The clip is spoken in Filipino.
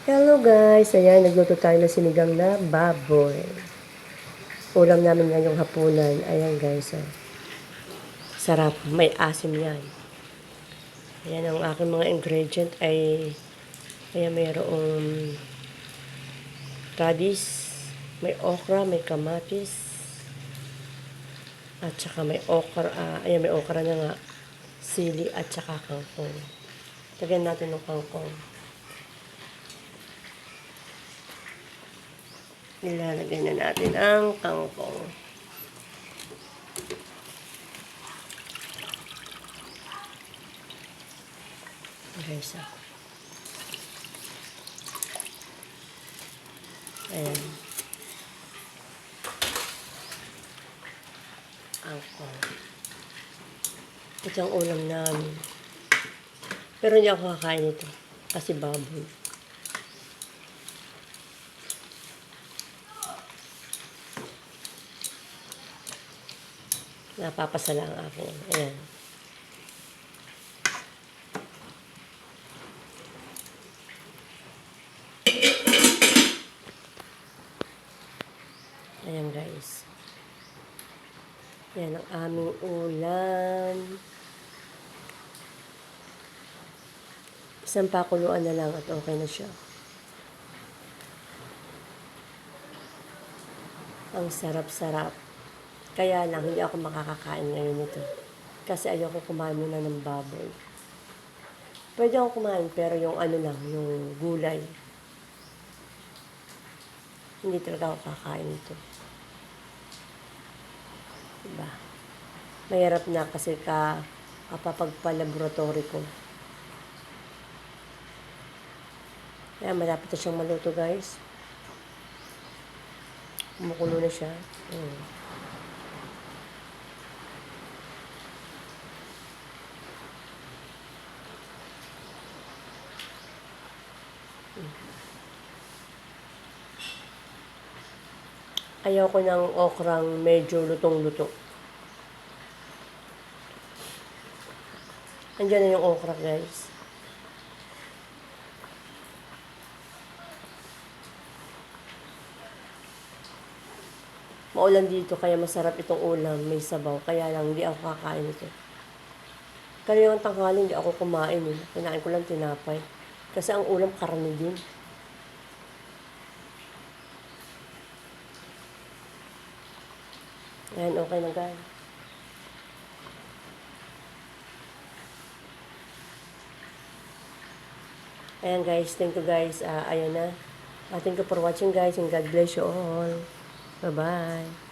Hello guys! Ayan, nagluto tayo ng sinigang na baboy. Ulam namin ngayong hapunan. Ayan guys, oh. Sarap. May asim yan. Ayan, ang aking mga ingredient ay ayan, mayroong radish, may okra, may kamatis, at saka may okra, ayan, may okra na nga, sili, at saka kangkong. Lagyan natin ng kangkong. Nilalagay na natin ang kangkong. Okay, so. Ayan. Kangkong. Ito ang ulam namin. Pero hindi ako kakain ito. Kasi baboy. Napapasala ang akin. Ayan. Ayan guys. Yan ang aming ulam. Isang pakuluan na lang at okay na siya. Ang sarap-sarap. Kaya lang, hindi ako makakakain ngayon nito. Kasi ayoko kumain muna ng baboy. Pwede ako kumain, pero yung ano lang, yung gulay. Hindi talaga ako kakain nito. Diba? Mahirap na kasi kapapagpa-laboratory ko. Kaya malapit na siyang maluto guys. Kumukulo na siya. Ayaw ko ng okrang medyo lutong-luto. Andiyan na yung okra guys. Maulan dito kaya masarap itong ulam. May sabaw. Kaya lang hindi ako kakain ito. Kaya yung tanghali hindi ako kumain. Kinain ko lang tinapay. Kasi ang ulam karami din. Ayan, okay na guys. Ayan guys, thank you guys. Ayan na. Thank you for watching guys and God bless you all. Bye-bye.